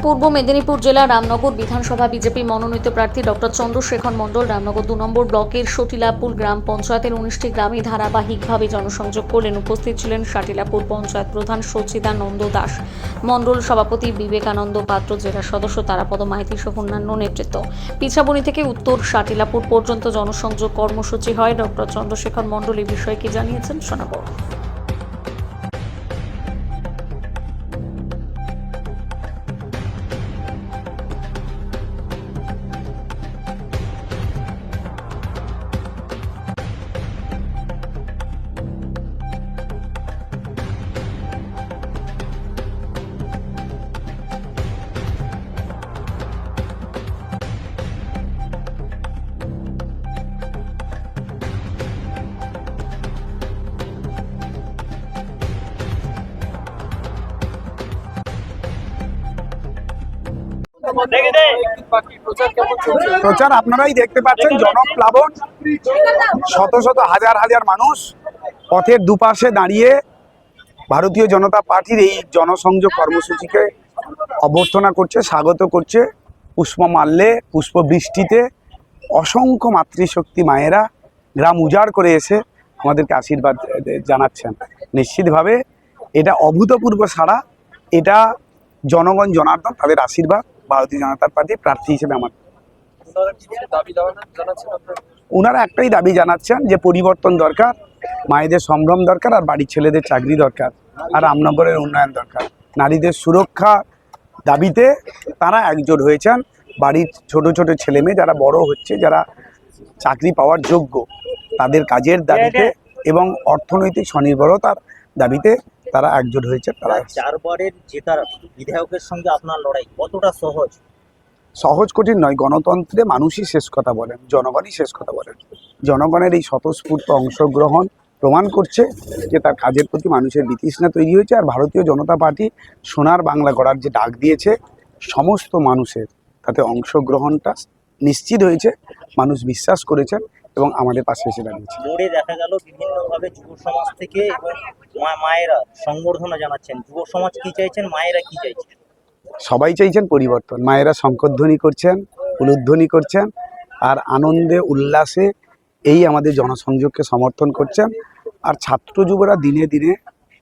পূর্ব মেদিনীপুর জেলার রামনগর বিধানসভা বিজেপি মনোনীত প্রার্থী ডক্টর চন্দ্রশেখর মণ্ডল রামনগর 2 নম্বর ব্লকের সটিলাপুর গ্রাম পঞ্চায়েতের 19টি গ্রামে ধারাবাহিকভাবে জনসংযোগ করলেন। উপস্থিত ছিলেন সটিলাপুর পঞ্চায়েত প্রধান সচ্চিদানন্দ দাস মণ্ডল, সভাপতি বিবেকানন্দ পাত্র, জেলা সদস্য তারাপদ মাইতি সহ অন্যান্য নেতৃত্ব। পিছাবনি থেকে উত্তর সটিলাপুর পর্যন্ত জনসংযোগ কর্মসূচি হয়। ডক্টর চন্দ্রশেখর মণ্ডল এই বিষয়ে কি জানিয়েছেন শোনাব। প্রচার আপনারাই দেখতে পাচ্ছেন, জনপ্লাবন, শত শত হাজার হাজার মানুষ পথের দুপাশে দাঁড়িয়ে ভারতীয় জনতা পার্টির এই জনসংযোগ কর্মসূচিকে অভ্যর্থনা করছে, স্বাগত করছে। পুষ্পমাল্যে, পুষ্পবৃষ্টিতে অসংখ্য মাতৃশক্তি মায়েরা গ্রাম উজাড় করে এসে আমাদেরকে আশীর্বাদ জানাচ্ছেন। নিশ্চিতভাবে এটা অভূতপূর্ব সাড়া, এটা জনগণ জনার্দন তাদের আশীর্বাদ ভারতীয় জনতা পার্টির প্রার্থী হিসেবে আমার। ওনারা একটাই দাবি জানাচ্ছেন যে পরিবর্তন দরকার, মায়েদের সম্ভ্রম দরকার, আর বাড়ির ছেলেদের চাকরি দরকার, আর রামনগরের উন্নয়ন দরকার। নারীদের সুরক্ষা দাবিতে তারা একজোট হয়েছেন। বাড়ির ছোট ছোট ছেলে মেয়ে যারা বড় হচ্ছে, যারা চাকরি পাওয়ার যোগ্য, তাদের কাজের দাবিতে এবং অর্থনৈতিক স্বনির্ভরতার দাবিতে তারা একজোট হয়েছে। তারা 4 বারের জেতার বিধায়কের সঙ্গে আপনার লড়াই কতটা সহজ? সহজ কঠিন নয়। গণতন্ত্রে মানুষই শেষ কথা বলেন, জনগণই শেষ কথা বলেন। জনগণের এই স্বতঃস্ফূর্ত অংশগ্রহণ প্রমাণ করছে যে তার কাজের প্রতি মানুষের বিতৃষ্ণা তৈরি হয়েছে। আর ভারতীয় জনতা পার্টি সোনার বাংলা গড়ার যে ডাক দিয়েছে, সমস্ত মানুষের তাতে অংশগ্রহণটা নিশ্চিত হয়েছে। মানুষ বিশ্বাস করেছেন এবং আমাদের পাশে এসে দাঁড়িয়েছে। মোড়ে দেখা গেল বিভিন্নভাবে যুব সমাজ থেকে এবং মায়েরা সংবর্ধনা জানাচ্ছেন। যুব সমাজ কি চাইছেন, মায়েরা কি চাইছেন? সবাই চাইছেন পরিবর্তন। মায়েরা শঙ্খধ্বনি করছেন, উলুধ্বনি করছেন, আর আনন্দে উল্লাসে এই আমাদের জনসংযোগকে সমর্থন করছেন। আর ছাত্র যুবরা দিনে দিনে,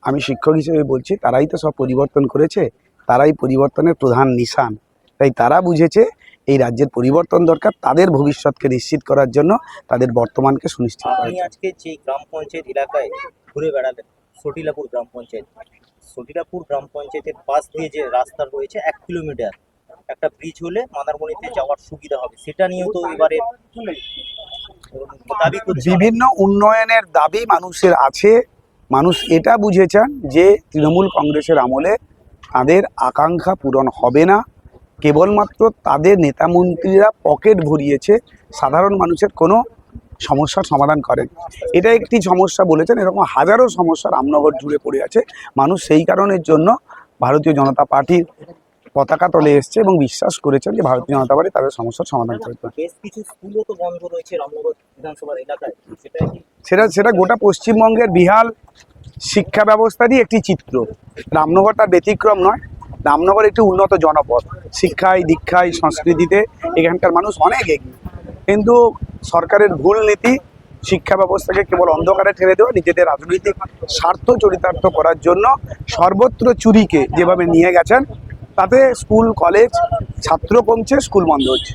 আমি শিক্ষক হিসেবে বলছি, তারাই তো সব পরিবর্তন করেছে, তারাই পরিবর্তনের প্রধান নিশান। তাই তারা বুঝেছে এই রাজ্যের পরিবর্তন দরকার, তাদের ভবিষ্যৎকে নিশ্চিত করার জন্য তাদের বর্তমানকে সুনিশ্চিত করার আপনি আজকে যে গ্রাম পঞ্চায়েত এলাকায় ঘুরে বেড়ালেন, সটিলাপুর গ্রাম পঞ্চায়েত, সটিলাপুর গ্রাম পঞ্চায়েতের পাশ দিয়ে যে রাস্তা রয়েছে 1 কিলোমিটার, একটা ব্রিজ হলে মাদারমণিতে যাওয়ার সুবিধা হবে, সেটা নিয়েও তো এবারে দাবি করছে। বিভিন্ন উন্নয়নের দাবি মানুষের আছে। মানুষ এটা বুঝেছেন যে তৃণমূল কংগ্রেসের আমলে তাদের আকাঙ্ক্ষা পূরণ হবে না। কেবলমাত্র তাদের নেতামন্ত্রীরা পকেট ভরিয়েছে, সাধারণ মানুষের কোনো সমস্যার সমাধান করেন। এটা একটি সমস্যা বলেছেন, এরকম হাজারো সমস্যা রামনগর জুড়ে পড়ে আছে। মানুষ সেই কারণের জন্য ভারতীয় জনতা পার্টির পতাকা তলে এসছে এবং বিশ্বাস করেছেন যে ভারতীয় জনতা পার্টি তাদের সমস্যার সমাধান করবে। বেশ কিছু স্কুলও তো বন্ধ রয়েছে রামনগর বিধানসভার এলাকায়, সেটা গোটা পশ্চিমবঙ্গের বিহাল শিক্ষা ব্যবস্থারই একটি চিত্র। রামনগর তার ব্যতিক্রম নয়। রামনগর একটি উন্নত জনপদ, শিক্ষায়, দীক্ষায়, সংস্কৃতিতে এখানকার মানুষ অনেক এগিয়ে। কিন্তু সরকারের ভুল নীতি শিক্ষা ব্যবস্থাকে কেবল অন্ধকারে ঠেলে দেওয়া, নিজেদের রাজনৈতিক স্বার্থ চরিতার্থ করার জন্য সর্বত্র চুরিকে যেভাবে নিয়ে গেছেন, তাতে স্কুল, কলেজ, ছাত্র কমছে, স্কুল বন্ধ হচ্ছে।